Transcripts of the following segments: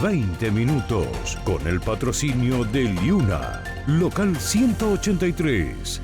20 minutos, con el patrocinio de Liuna, local 183.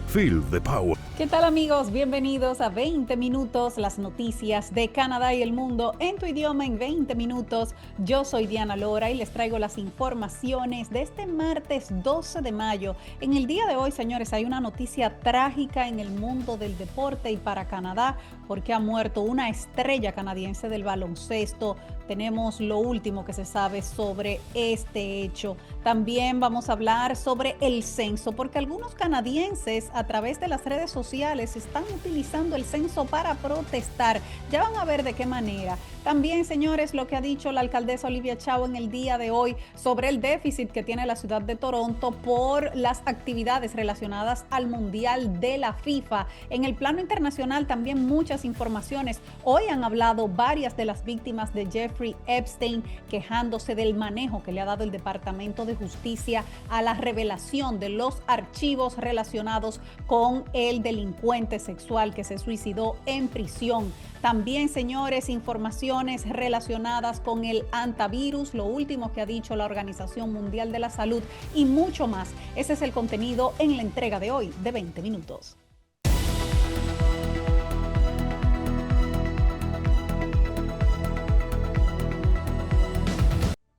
Feel the power. ¿Qué tal, amigos? Bienvenidos a 20 minutos, las noticias de Canadá y el mundo en tu idioma en 20 minutos. Yo soy Diana Lora y les traigo las informaciones de este martes 12 de mayo. En el día de hoy, señores, hay una noticia trágica en el mundo del deporte y para Canadá, porque ha muerto una estrella canadiense del baloncesto. Tenemos lo último que se sabe sobre este hecho. También vamos a hablar sobre el censo, porque algunos canadienses a través de las redes sociales están utilizando el censo para protestar. Ya van a ver de qué manera. También, señores, lo que ha dicho la alcaldesa Olivia Chow en el día de hoy sobre el déficit que tiene la ciudad de Toronto por las actividades relacionadas al Mundial de la FIFA. En el plano internacional también muchas informaciones. Hoy han hablado varias de las víctimas de Jeffrey Epstein quejándose del manejo que le ha dado el Departamento de Justicia a la revelación de los archivos relacionados con el delincuente sexual que se suicidó en prisión. También, señores, informaciones relacionadas con el antivirus, lo último que ha dicho la Organización Mundial de la Salud y mucho más. Ese es el contenido en la entrega de hoy de 20 minutos.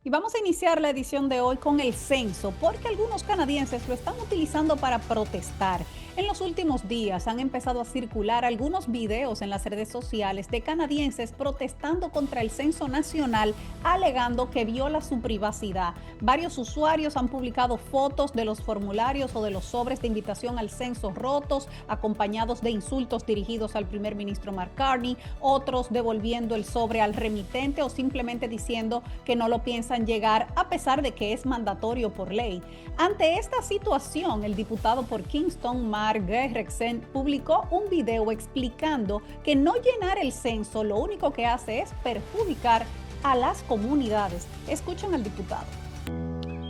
Y vamos a iniciar la edición de hoy con el censo, porque algunos canadienses lo están utilizando para protestar. En los últimos días han empezado a circular algunos videos en las redes sociales de canadienses protestando contra el censo nacional, alegando que viola su privacidad. Varios usuarios han publicado fotos de los formularios o de los sobres de invitación al censo rotos, acompañados de insultos dirigidos al primer ministro Mark Carney, otros devolviendo el sobre al remitente o simplemente diciendo que no lo piensan llegar a pesar de que es mandatorio por ley. Ante esta situación, el diputado por Kingston, Mark Gerretsen, publicó un video explicando que no llenar el censo lo único que hace es perjudicar a las comunidades. Escuchen al diputado.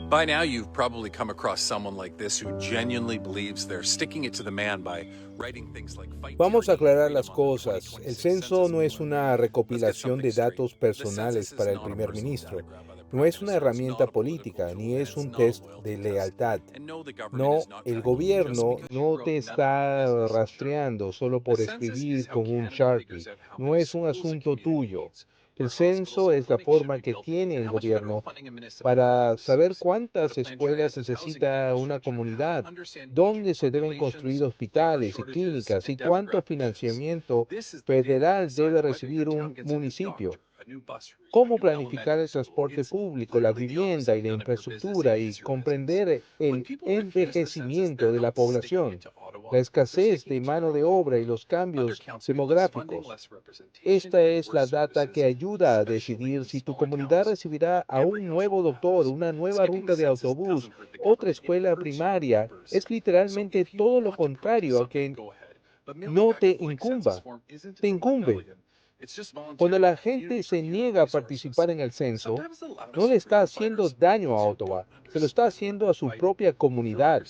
By now, you've probably come across someone like this who genuinely believes they're sticking it to the man by writing things like fight. Vamos a aclarar las cosas. El censo no es una recopilación de datos personales para el primer ministro. No es una herramienta política, ni es un test de lealtad. No, el gobierno no te está rastreando solo por escribir con un Sharpie. No es un asunto tuyo. El censo es la forma que tiene el gobierno para saber cuántas escuelas necesita una comunidad, dónde se deben construir hospitales y clínicas y cuánto financiamiento federal debe recibir un municipio. Cómo planificar el transporte público, la vivienda y la infraestructura y comprender el envejecimiento de la población, la escasez de mano de obra y los cambios demográficos. Esta es la data que ayuda a decidir si tu comunidad recibirá a un nuevo doctor, una nueva ruta de autobús, otra escuela primaria. Es literalmente todo lo contrario a que no te incumba, te incumbe. Cuando la gente se niega a participar en el censo, no le está haciendo daño a Ottawa, se lo está haciendo a su propia comunidad.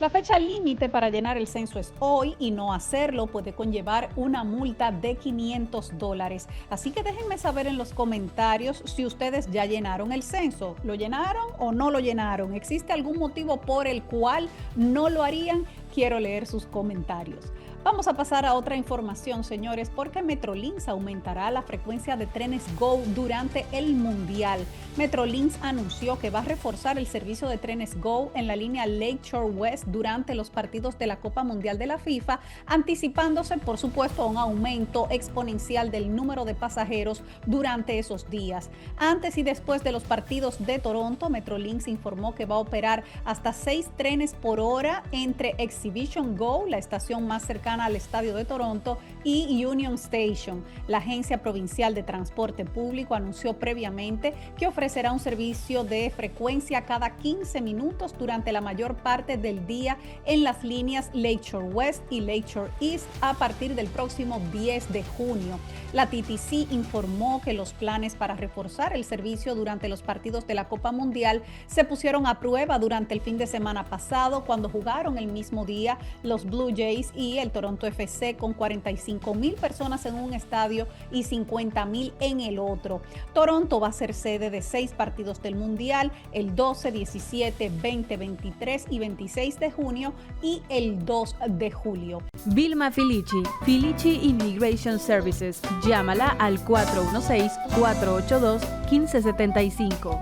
La fecha límite para llenar el censo es hoy y no hacerlo puede conllevar una multa de $500. Así que déjenme saber en los comentarios si ustedes ya llenaron el censo. ¿Lo llenaron o no lo llenaron? ¿Existe algún motivo por el cual no lo harían? Quiero leer sus comentarios. Vamos a pasar a otra información, señores, porque Metrolinx aumentará la frecuencia de trenes GO durante el Mundial. Metrolinx anunció que va a reforzar el servicio de trenes GO en la línea Lakeshore West durante los partidos de la Copa Mundial de la FIFA, anticipándose, por supuesto, a un aumento exponencial del número de pasajeros durante esos días. Antes y después de los partidos de Toronto, Metrolinx informó que va a operar hasta 6 trenes por hora entre Exhibition GO, la estación más cercana al estadio de Toronto, y Union Station. La Agencia Provincial de Transporte Público anunció previamente que ofrecerá un servicio de frecuencia cada 15 minutos durante la mayor parte del día en las líneas Lakeshore West y Lakeshore East a partir del próximo 10 de junio. La TTC informó que los planes para reforzar el servicio durante los partidos de la Copa Mundial se pusieron a prueba durante el fin de semana pasado, cuando jugaron el mismo día los Blue Jays y el Toronto FC, con 45,000 personas en un estadio y 50,000 en el otro. Toronto va a ser sede de 6 partidos del Mundial, el 12, 17, 20, 23 y 26 de junio y el 2 de julio. Vilma Filici, Filici Immigration Services. Llámala al 416-482-1575.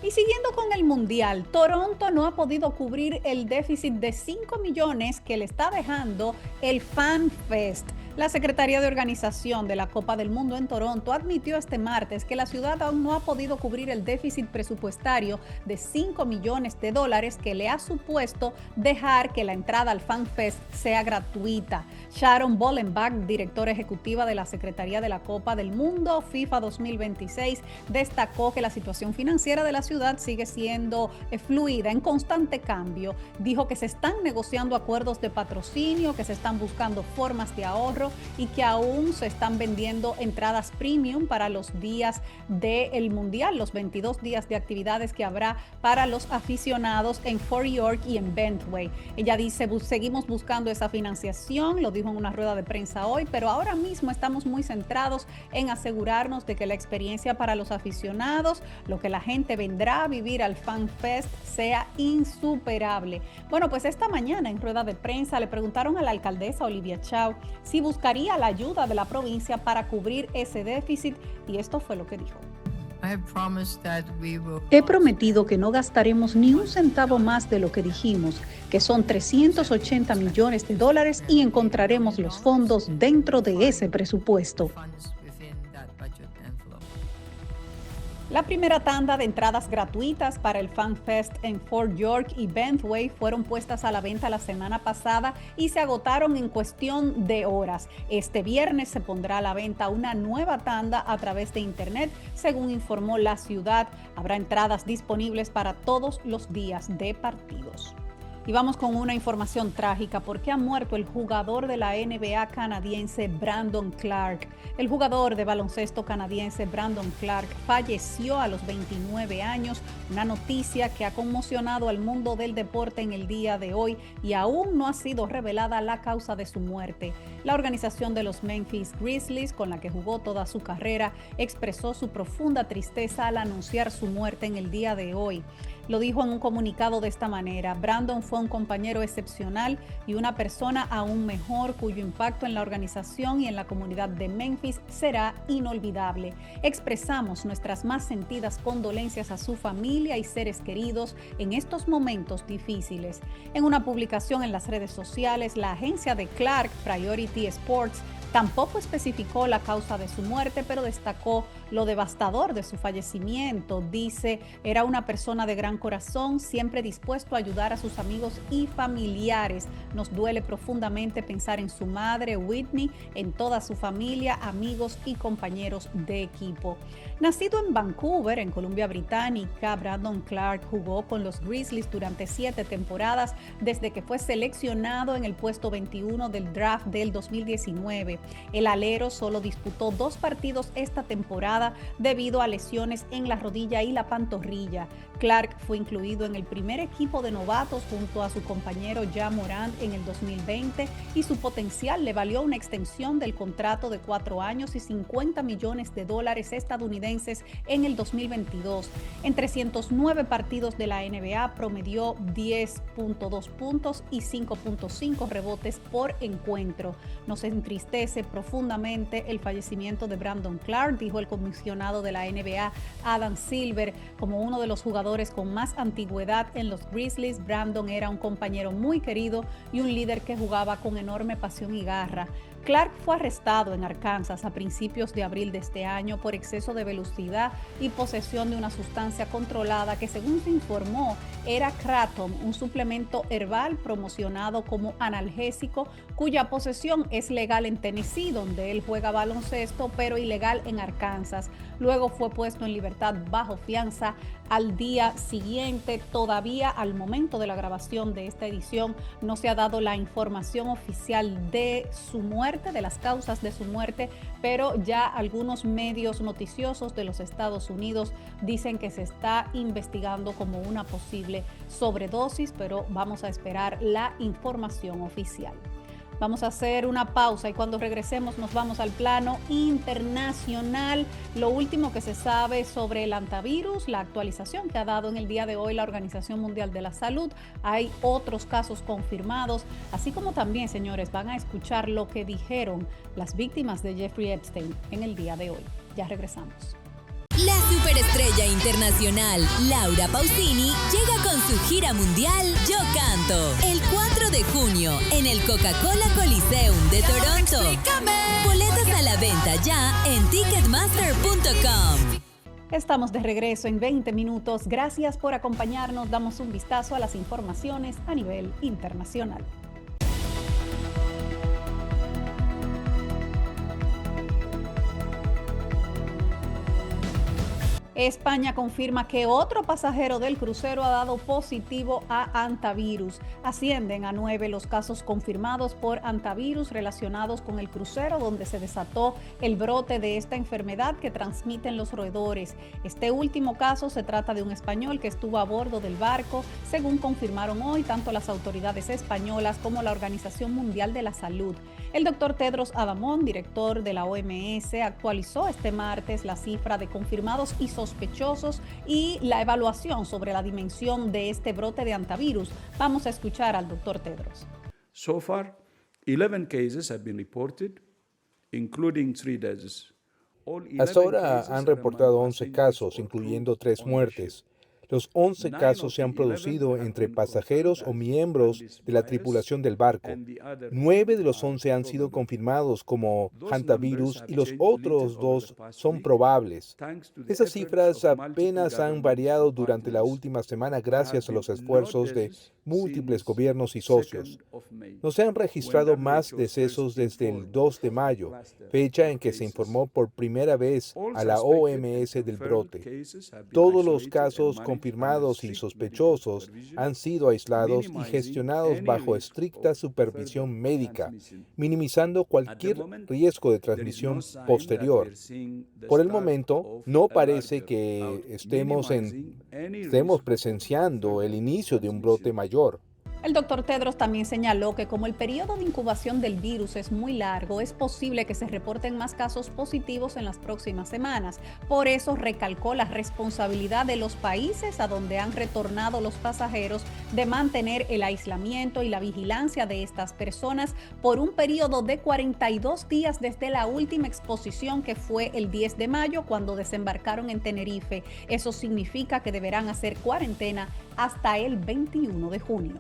Y siguiendo con el Mundial, Toronto no ha podido cubrir el déficit de 5 millones que le está dejando el Fan Fest. La Secretaría de Organización de la Copa del Mundo en Toronto admitió este martes que la ciudad aún no ha podido cubrir el déficit presupuestario de 5 millones de dólares que le ha supuesto dejar que la entrada al Fan Fest sea gratuita. Sharon Bollenbach, directora ejecutiva de la Secretaría de la Copa del Mundo FIFA 2026, destacó que la situación financiera de la ciudad sigue siendo fluida, en constante cambio. Dijo que se están negociando acuerdos de patrocinio, que se están buscando formas de ahorro y que aún se están vendiendo entradas premium para los días del Mundial, los 22 días de actividades que habrá para los aficionados en Fort York y en Bentway. Ella dice, seguimos buscando esa financiación, lo dijo en una rueda de prensa hoy, pero ahora mismo estamos muy centrados en asegurarnos de que la experiencia para los aficionados, lo que la gente vendrá a vivir al Fan Fest, sea insuperable. Bueno, pues esta mañana en rueda de prensa le preguntaron a la alcaldesa Olivia Chow si buscaría la ayuda de la provincia para cubrir ese déficit y esto fue lo que dijo. He prometido que no gastaremos ni un centavo más de lo que dijimos, que son 380 millones de dólares y encontraremos los fondos dentro de ese presupuesto. La primera tanda de entradas gratuitas para el Fan Fest en Fort York y Bentway fueron puestas a la venta la semana pasada y se agotaron en cuestión de horas. Este viernes se pondrá a la venta una nueva tanda a través de internet, según informó la ciudad. Habrá entradas disponibles para todos los días de partidos. Y vamos con una información trágica porque ha muerto el jugador de la NBA canadiense Brandon Clarke. El jugador de baloncesto canadiense Brandon Clarke falleció a los 29 años, una noticia que ha conmocionado al mundo del deporte en el día de hoy y aún no ha sido revelada la causa de su muerte. La organización de los Memphis Grizzlies, con la que jugó toda su carrera, expresó su profunda tristeza al anunciar su muerte en el día de hoy. Lo dijo en un comunicado de esta manera: Brandon fue un compañero excepcional y una persona aún mejor cuyo impacto en la organización y en la comunidad de Memphis será inolvidable. Expresamos nuestras más sentidas condolencias a su familia y seres queridos en estos momentos difíciles. En una publicación en las redes sociales, la agencia de Clarke, Priority Sports, tampoco especificó la causa de su muerte, pero destacó lo devastador de su fallecimiento. Dice, era una persona de gran corazón, siempre dispuesto a ayudar a sus amigos y familiares. Nos duele profundamente pensar en su madre, Whitney, en toda su familia, amigos y compañeros de equipo. Nacido en Vancouver, en Columbia Británica, Brandon Clarke jugó con los Grizzlies durante 7 temporadas desde que fue seleccionado en el puesto 21 del draft del 2019. El alero solo disputó 2 partidos esta temporada debido a lesiones en la rodilla y la pantorrilla. Clarke fue incluido en el primer equipo de novatos junto a su compañero Ja Morant en el 2020 y su potencial le valió una extensión del contrato de 4 años y $50 millones estadounidenses en el 2022. En 309 partidos de la NBA promedió 10.2 puntos y 5.5 rebotes por encuentro. Nos entristece profundamente el fallecimiento de Brandon Clarke, dijo el comisionado de la NBA Adam Silver. Como uno de los jugadores con más antigüedad en los Grizzlies, Brandon era un compañero muy querido y un líder que jugaba con enorme pasión y garra. Clarke fue arrestado en Arkansas a principios de abril de este año por exceso de velocidad y posesión de una sustancia controlada que, según se informó, era Kratom, un suplemento herbal promocionado como analgésico, cuya posesión es legal en Tennessee, donde él juega baloncesto, pero ilegal en Arkansas. Luego fue puesto en libertad bajo fianza al día siguiente. Todavía al momento de la grabación de esta edición no se ha dado la información oficial de su muerte, de las causas de su muerte, pero ya algunos medios noticiosos de los Estados Unidos dicen que se está investigando como una posible sobredosis, pero vamos a esperar la información oficial. Vamos a hacer una pausa y cuando regresemos nos vamos al plano internacional. Lo último que se sabe sobre el antivirus, la actualización que ha dado en el día de hoy la Organización Mundial de la Salud. Hay otros casos confirmados, así como también, señores, van a escuchar lo que dijeron las víctimas de Jeffrey Epstein en el día de hoy. Ya regresamos. La superestrella internacional Laura Pausini llega con su gira mundial Yo Canto el 4 de junio en el Coca-Cola Coliseum de Toronto. Boletas a la venta ya en ticketmaster.com. Estamos de regreso en 20 minutos. Gracias por acompañarnos. Damos un vistazo a las informaciones a nivel internacional. España confirma que otro pasajero del crucero ha dado positivo a antivirus. Ascienden a 9 los casos confirmados por antivirus relacionados con el crucero donde se desató el brote de esta enfermedad que transmiten los roedores. Este último caso se trata de un español que estuvo a bordo del barco, según confirmaron hoy tanto las autoridades españolas como la Organización Mundial de la Salud. El doctor Tedros Adhanom, director de la OMS, actualizó este martes la cifra de confirmados y sospechosos y la evaluación sobre la dimensión de este brote de antivirus. Vamos a escuchar al doctor Tedros. So far, 11 cases have been reported, including 3 deaths. Hasta ahora han reportado 11 casos, incluyendo 3 muertes. Los 11 casos se han producido entre pasajeros o miembros de la tripulación del barco. 9 de los 11 han sido confirmados como hantavirus y los otros 2 son probables. Esas cifras apenas han variado durante la última semana gracias a los esfuerzos de múltiples gobiernos y socios. No se han registrado más decesos desde el 2 de mayo, fecha en que se informó por primera vez a la OMS del brote. Todos los casos confirmados y sospechosos han sido aislados y gestionados bajo estricta supervisión médica, minimizando cualquier riesgo de transmisión posterior. Por el momento, no parece que estemos presenciando el inicio de un brote mayor. El doctor Tedros también señaló que como el periodo de incubación del virus es muy largo, es posible que se reporten más casos positivos en las próximas semanas. Por eso recalcó la responsabilidad de los países a donde han retornado los pasajeros de mantener el aislamiento y la vigilancia de estas personas por un periodo de 42 días desde la última exposición que fue el 10 de mayo cuando desembarcaron en Tenerife. Eso significa que deberán hacer cuarentena hasta el 21 de junio.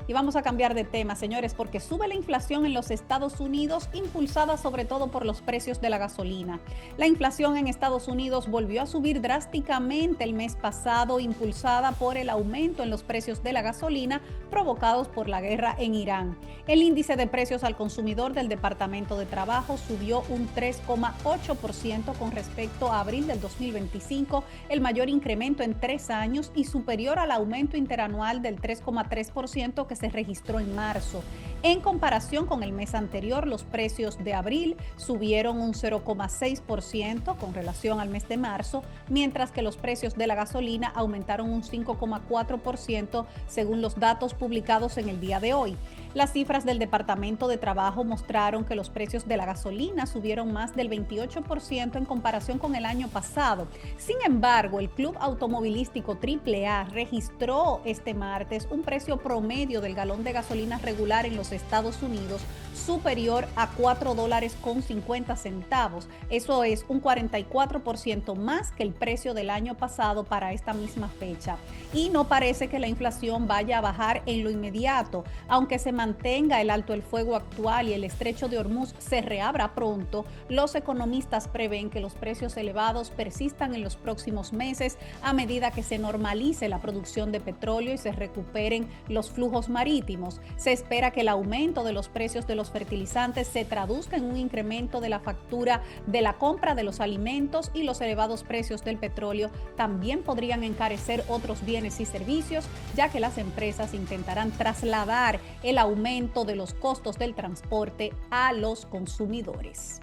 Y vamos a cambiar de tema, señores, porque sube la inflación en los Estados Unidos, impulsada sobre todo por los precios de la gasolina. La inflación en Estados Unidos volvió a subir drásticamente el mes pasado, impulsada por el aumento en los precios de la gasolina provocados por la guerra en Irán. El índice de precios al consumidor del Departamento de Trabajo subió un 3,8% con respecto a abril del 2025, el mayor incremento en 3 años y superior al aumento interanual del 3,3% que se registró en marzo. En comparación con el mes anterior, los precios de abril subieron un 0,6% con relación al mes de marzo, mientras que los precios de la gasolina aumentaron un 5,4% según los datos publicados en el día de hoy. Las cifras del Departamento de Trabajo mostraron que los precios de la gasolina subieron más del 28% en comparación con el año pasado. Sin embargo, el Club Automovilístico AAA registró este martes un precio promedio del galón de gasolina regular en los Estados Unidos superior a $4.50. Eso es un 44% más que el precio del año pasado para esta misma fecha. Y no parece que la inflación vaya a bajar en lo inmediato, aunque se mantenga el alto el fuego actual y el estrecho de Hormuz se reabra pronto. Los economistas prevén que los precios elevados persistan en los próximos meses a medida que se normalice la producción de petróleo y se recuperen los flujos marítimos. Se espera que el aumento de los precios de los fertilizantes se traduzca en un incremento de la factura de la compra de los alimentos, y los elevados precios del petróleo también podrían encarecer otros bienes y servicios, ya que las empresas intentarán trasladar el aumento de los costos del transporte a los consumidores.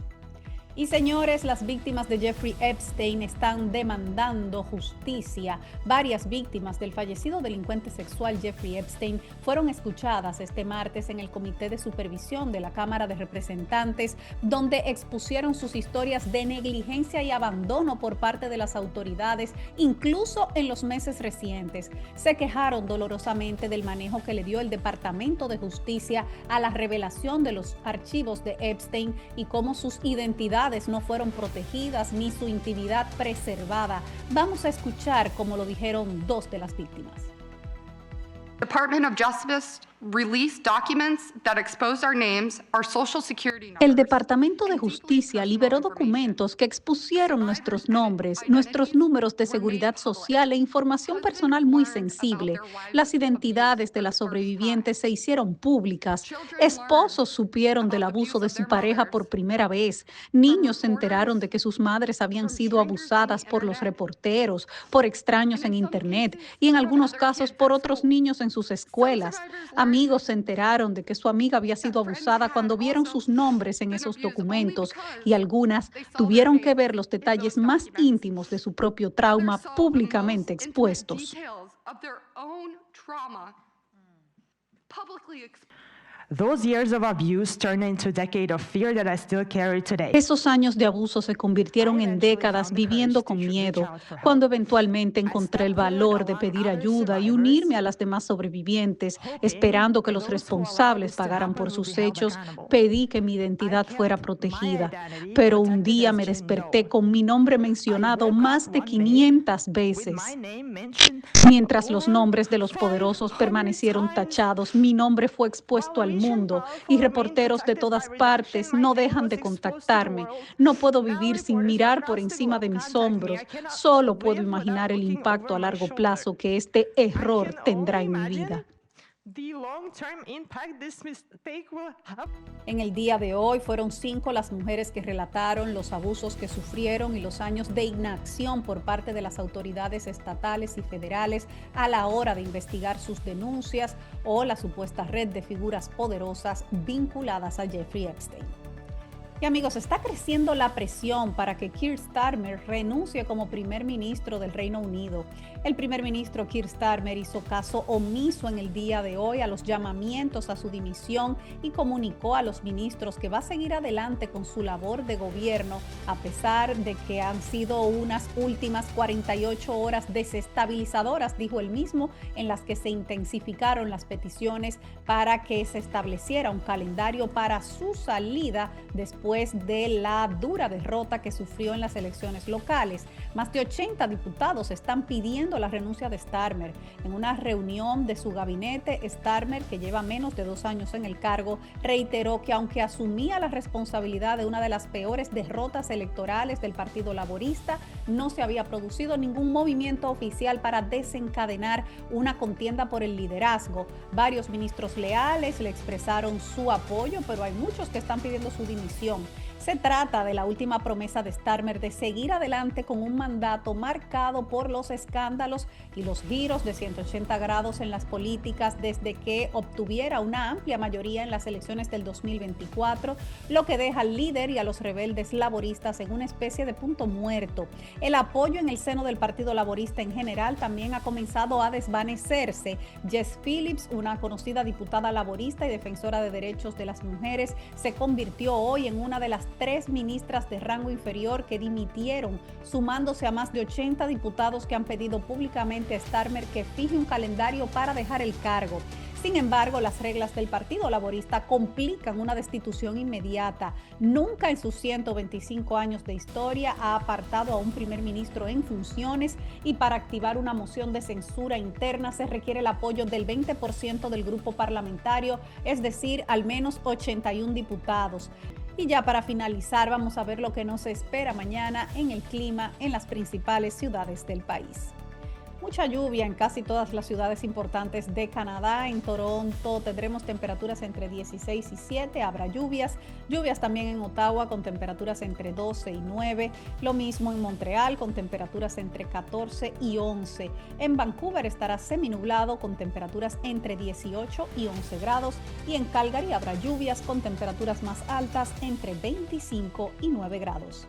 Y señores, las víctimas de Jeffrey Epstein están demandando justicia. Varias víctimas del fallecido delincuente sexual Jeffrey Epstein fueron escuchadas este martes en el Comité de Supervisión de la Cámara de Representantes, donde expusieron sus historias de negligencia y abandono por parte de las autoridades, incluso en los meses recientes. Se quejaron dolorosamente del manejo que le dio el Departamento de Justicia a la revelación de los archivos de Epstein y cómo sus identidades no fueron protegidas ni su intimidad preservada. Vamos a escuchar cómo lo dijeron dos de las víctimas. Department of Justice released documents that exposed our names, our social security numbers. El Departamento de Justicia liberó documentos que expusieron nuestros nombres, nuestros números de seguridad social e información personal muy sensible. Las identidades de las sobrevivientes se hicieron públicas. Esposos supieron del abuso de su pareja por primera vez. Niños se enteraron de que sus madres habían sido abusadas por los reporteros, por extraños en Internet y en algunos casos por otros niños en sus escuelas. Amigos se enteraron de que su amiga había sido abusada cuando vieron sus nombres en esos documentos y algunas tuvieron que ver los detalles más íntimos de su propio trauma públicamente expuestos. Those years of abuse turned into a decade of fear that I still carry today. Esos años de abuso se convirtieron en décadas viviendo con miedo. Cuando eventualmente encontré el valor de pedir ayuda y unirme a las demás sobrevivientes, esperando que los responsables pagaran por sus hechos, pedí que mi identidad fuera protegida. Pero un día me desperté con mi nombre mencionado más de 500 veces. Mientras los nombres de los poderosos permanecieron tachados, mi nombre fue expuesto al mundo y reporteros de todas partes no dejan de contactarme. No puedo vivir sin mirar por encima de mis hombros. Solo puedo imaginar el impacto a largo plazo que este error tendrá en mi vida. En el día de hoy fueron 5 las mujeres que relataron los abusos que sufrieron y los años de inacción por parte de las autoridades estatales y federales a la hora de investigar sus denuncias o la supuesta red de figuras poderosas vinculadas a Jeffrey Epstein. Y amigos, está creciendo la presión para que Keir Starmer renuncie como primer ministro del Reino Unido. El primer ministro Keir Starmer hizo caso omiso en el día de hoy a los llamamientos a su dimisión y comunicó a los ministros que va a seguir adelante con su labor de gobierno, a pesar de que han sido unas últimas 48 horas desestabilizadoras, dijo él mismo, en las que se intensificaron las peticiones para que se estableciera un calendario para su salida después de la dura derrota que sufrió en las elecciones locales. Más de 80 diputados están pidiendo la renuncia de Starmer. En una reunión de su gabinete, Starmer, que lleva menos de 2 años en el cargo, reiteró que aunque asumía la responsabilidad de una de las peores derrotas electorales del Partido Laborista, no se había producido ningún movimiento oficial para desencadenar una contienda por el liderazgo. Varios ministros leales le expresaron su apoyo, pero hay muchos que están pidiendo su dimisión. Se trata de la última promesa de Starmer de seguir adelante con un mandato marcado por los escándalos y los giros de 180 grados en las políticas desde que obtuviera una amplia mayoría en las elecciones del 2024, lo que deja al líder y a los rebeldes laboristas en una especie de punto muerto. El apoyo en el seno del Partido Laborista en general también ha comenzado a desvanecerse. Jess Phillips, una conocida diputada laborista y defensora de derechos de las mujeres, se convirtió hoy en una de las 3 ministras de rango inferior que dimitieron, sumándose a más de 80 diputados que han pedido públicamente a Starmer que fije un calendario para dejar el cargo. Sin embargo, las reglas del Partido Laborista complican una destitución inmediata. Nunca en sus 125 años de historia ha apartado a un primer ministro en funciones y para activar una moción de censura interna se requiere el apoyo del 20% del grupo parlamentario, es decir, al menos 81 diputados. Y ya para finalizar, vamos a ver lo que nos espera mañana en el clima en las principales ciudades del país. Mucha lluvia en casi todas las ciudades importantes de Canadá. En Toronto tendremos temperaturas entre 16 y 7, habrá lluvias también en Ottawa con temperaturas entre 12 y 9, lo mismo en Montreal con temperaturas entre 14 y 11. En Vancouver estará seminublado con temperaturas entre 18 y 11 grados y en Calgary habrá lluvias con temperaturas más altas entre 25 y 9 grados.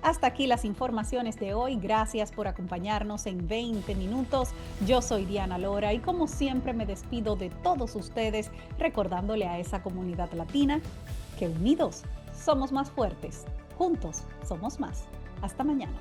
Hasta aquí las informaciones de hoy. Gracias por acompañarnos en 20 minutos. Yo soy Diana Lora y como siempre me despido de todos ustedes recordándole a esa comunidad latina que unidos somos más fuertes, juntos somos más. Hasta mañana.